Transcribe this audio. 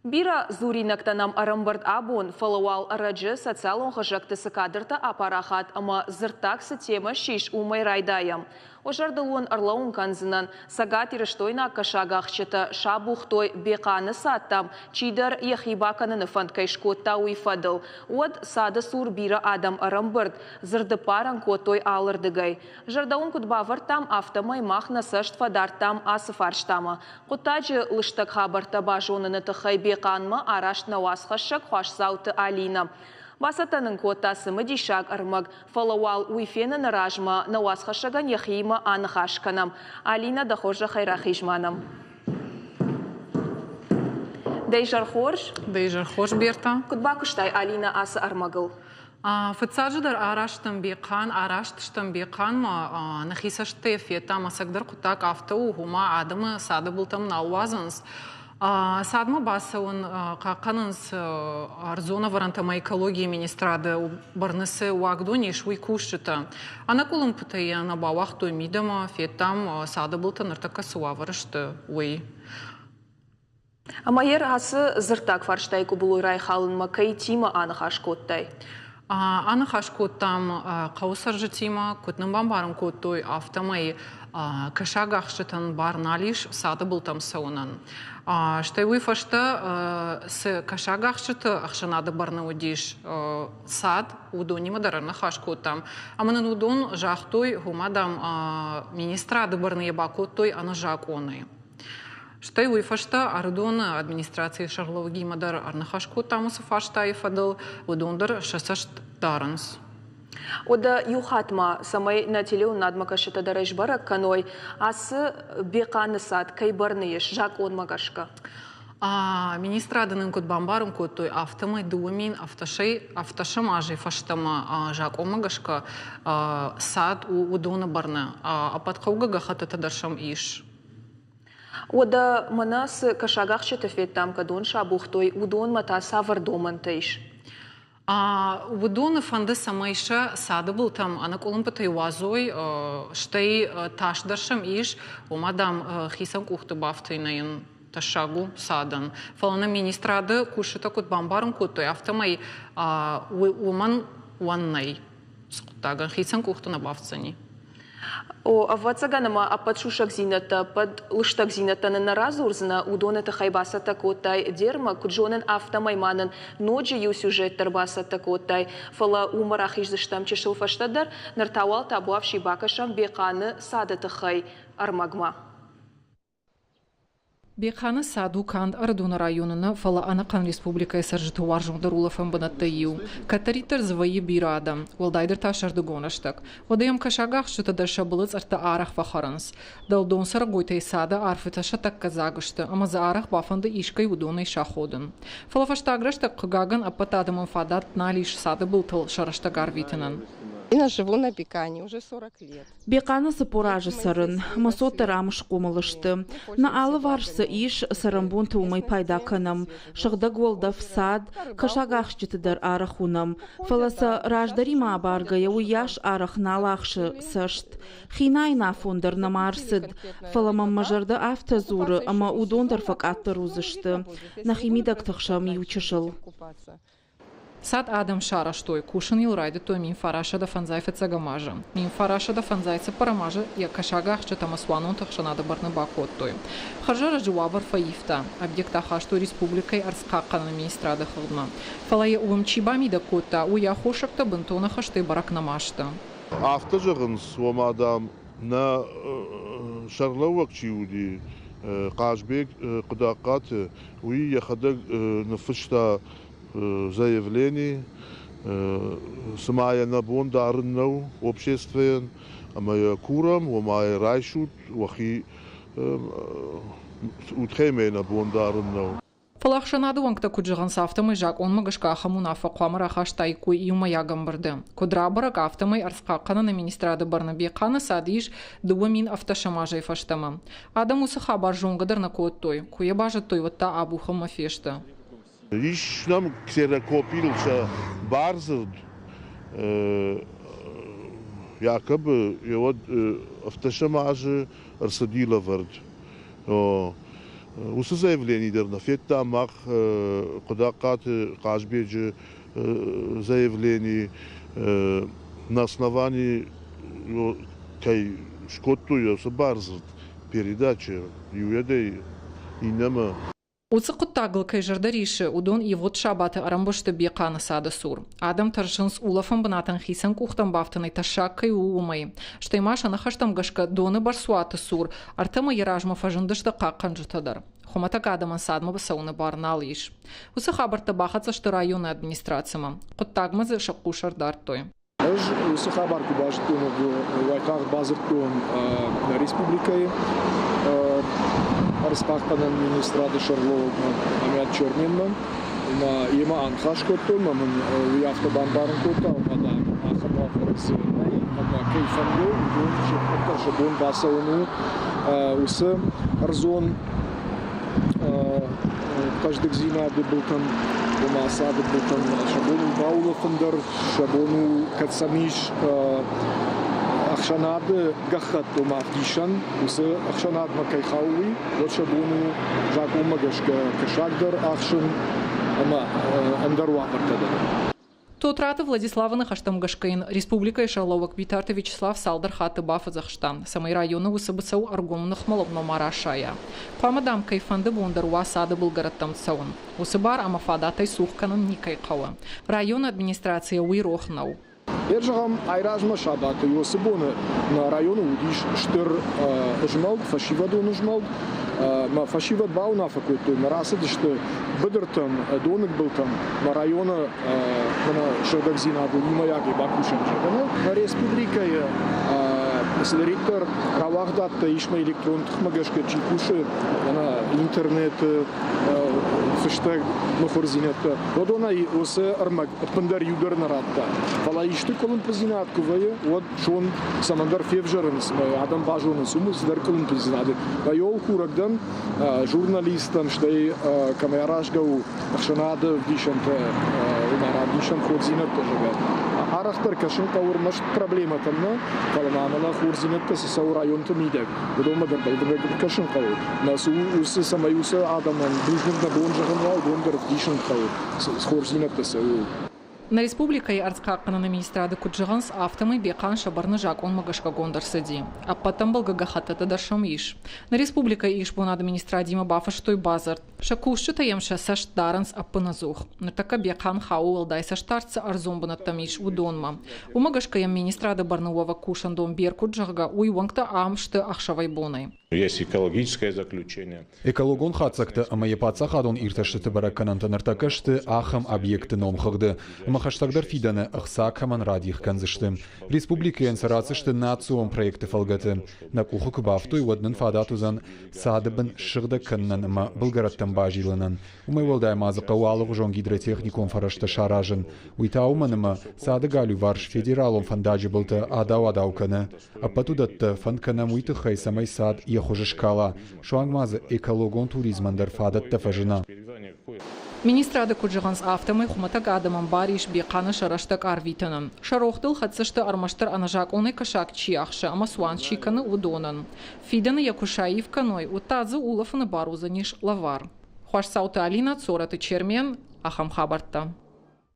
Бира зуринактанам арамбард абун фалауал арачы социалон хажактысы кадрта апарахат ама зыртаксы тема шиш умай райдаям. Ожардылуын арлауын канзынан сагат ирыштойна кашагахчыта шабухтой беканы саттам чидар яхибаканын фанткайшкотта уйфадыл. Од сады сур бира адам арамбард зырды паран котой алырдыгай. Жардаун кутбавартам автомай махна сашт фадартам асыфарштама. Кутаджы лыштак хабарта бажоныны тахай беканма арашт навасхашак хашсауты Алина. Басатанын котасы мадишак армаг фалауал уйфена наражма навасхашаган яхима анхашканам. Алина дахожа хайрахижманам. Дейжар хош берта. Кутбакуштай Алина асы армагыл. Фыцаджыдар араштым бекан, араштыштым беканма нахисашты фета масагдар кутак автоу хума адымы сады бултам науазынс. Садма басауын қақанынс арзона варантама экология министрады барнысы уагдони шуй кушчыта. Ана кулым пытая на бавах той мидама фетам сады бултан артака суаварышты ой. Амайер асы зыртак фарштайку булуй райхалынма кай тима анахаш коттай. Анахаш коттам қаусар жытима, котным бамбарым коттой автомай кашагахшытан барналиш сады бултам саунан. Штай уйфашта с кашагахшыты ахшанады барны удиш сад удонима дарарна хашкоттам. Аманын удон жахтой хумадам министрады барны еба коттой аны жак оны. Штай уйфашта ардона администрации шарловги мадар арнахашкоттам усыфашта ефадыл удондар шасашт даранс. Ода юхатма самай на телеун надмакашыта дарайш барак каной асы беканы сад кайбарныеш жак он магашка. Министрадының код бамбарым код той автомай дуамин автошамажи фаштама жак омагашка сад удона барна. Апатқауга гахата тадаршам иш. Ода манас кашагахчыта феттам кадон шабухтой удон мата савар домантайш. Удоны фанды самайша сады был там, ана колумпатай вазой, штай ташдаршам иш, умадам хисам кухты бафтайнаин ташагу садан. Фалана министрады кушыта кут бамбарым кутой, автомай уман уаннай. Скутаган хисам кухты на бафтсани. Авацаганама ападшушак зината, под лыштак зината на наразурзна удонета хайбаса такотай дерма, куджонен автомайманын ноджи ю сюжет тарбаса такотай, фала умарахиш заштам чешил фаштадар, нартавал табуавши бакашам беканы садата хай армагма. Беканы саду канд Ардуна районына фала Анакан республика саржыты варжуңдар банатты ю. Катаритер зваи бирада, валдайдыр ташарды гонаштак. Вадаям кашагах шыта дарша былыц арта арах вахаранс. Далдон сарагойтай сада арфыташа так казагышты, ама за арах бафанды ишкай удонай шаходын. Фала фаштаграштак кыгаган апатадымын фадат налиш сады былтыл шараштагар витинан. Я живу на Бекане уже 40 лет. Беканы сапоражы сарын, масоты рамыш комылышты. На алы варсы иш сарамбун тумай пайда канам. Шағда голдав сад, кашагахчытыдар арахунам. Фаласа раждарима баргая уяш арах налахшы сашт. Хинайна фондар намарсыд. Фаламам мажарды автозуры, ама удондар факатты рузышты. Нахимидак тахшам ючышыл. Сад Адам Шараштой, кушан илрайды той мин фараша да фанзайфа цагамажа. Мин фараша да фанзайца парамажа, я кашагах чатамасуанон тахшанада барны бакот той. Харжара жуавар фаифта, объекта хаштой республикой арскакана министрада хылдма. Фалая увамчибами да кота, уя хошакта бентона хаштой барак намашта. Автожагынс уамадам на шарловак чиуди, кашбек кудакат, уи яхадаг нафышта заявлений, самая набон дарнау обществен, амая курам, амая райшут, вахи утхеме набон дарнау. Фалахшанады вангта куджиган сафтамай жак он магашка хамуна фақамара хаштайку иума ягамбарды. Кудрабарак автомай арскақана на министрады барнабеканы садиш дуамин автошамажай фаштама. Адам усы хабар жонгадар на код той, куя бажат той ватта абуха мафешта. Иш нам ксерокопилча барзырд, якобы автошамажи арсадила вард. Усы заявление дерна фетта мах кудакат кажбеджи заявлений на основании кай шкоттуя барзырт передача юедей инема. Уцықыт тағыл кай жардариші удон и вот шабаты арамбошты бейқаны сады сур. Адам таршынс улафын бынатын хисан кухтан бафтыны ташак кай уумай. Штаймаша нахаштам гашка доны барсуаты сур, артыма яражма фажындышты қаққан жұтадар. Хоматак адаман садмы басауны барнал иш. Усы хабарта бахатса шты районы администрацияма. Құттагмазы шаққу шардартой. Усы хабар кубаштуны вайтақ базыртуын республикай. Арспахпанан министрады Шарлоу амят Чернинман, на има анхашкоту, мамын уяфтабан барынкота, мада ахамафарыз, мада кейфанду, жепката жабон басауну, усы арзон, каждый зинады был там, умасады был там, шабону баулафандар, шабону кацамиш, Ахшанады гахат умафдишан, усы ахшанад макай хауи, вот шабуну жакума гашка кашагдар ахшан, ама андарва партадар. Тотраты Владислава Нахаштамгашкаин, Республика Ишаловак Витарта Вячеслав Салдар Хаты Бафазахштан, самый районы Усабацау Аргумных Малобно Марашая. Памадам Кайфанды Бондаруа Сады был городом Цаун. Усыбар Амафадатай Сухканан Никайкава. Район администрация Уирохнау. Ержагам айражма шабаты Йосибоны на району удиш штыр жмалд, фашиваду жмалд, ма фашивад бауна факульту, на расады что бедертам донок был там на района на шодагзина был маяги бакушан жагана на республика Ректор Равахдатта ишма электрон тхмагашка чикуши на интернет фештаг мохорзинетта родона и осе армаг пандар югар наратта фала ишты колун позинат кувая вот шон самандар февжеренс адам бажонс умус дар колун позинады байол хурагдан журналистам штай камерашгау ахшанада дишанта умарадишан ходзинетта жага арахтар кашин каур маш проблема тамна фаланамала хурзинетта сау районта мидек удома дар балдыга кашин каур насу усы самаюса адаман дружник на донжаган дондер дишан каур хурзинетта сау. На республика и Арцкакана на министрады Куджиганс автомы беқан шабарны жак он магашка гондар сади. А потом был гагахатата даршам иш. На республика иш бон администрадима бафа штой базар. Шакушчу таемша саш даранс аппаназух. На така беқан хау алдай саштарца арзомбана тамиш удонма. У магашка ям министрады барнуава кушан дом бер Куджага уйвангта амшты ахшавай бонай. Есть экологическое заключение. Экологон хацакта амаепаца хадон ирташты баракананта нартакашты ахам объекты номхагды. Махаштагдар фиданы ахсак хаман радих канзышты. Республика янсарацышты национ проекты фалгаты. На куху кубафту и воднын фадатузан садыбын шыгда каннан ма булгараттан бажиланан. Умай волдай мазыка уалык жон гидротехникон фарашты шаражын. Уйтауманыма сады галю варш федералом фандаджи былты адау каны. А патудатты фанканам уйты хай самай сад яхожа шкала. Шуангмазы экологон туризмандар фадатта фажина. Министрады Куджиганс автомы хуматак адаман бариш беқаны шараштак арвитанын. Шарохтыл хатсышты армаштыр анажак оной кашак чиахшы, ама суан чиканы удонын. Фиданы якушаив каной, утазы улафыны барузаниш лавар. Хуаш сауты Алина, Цораты Чермен, Ахам Хабарта.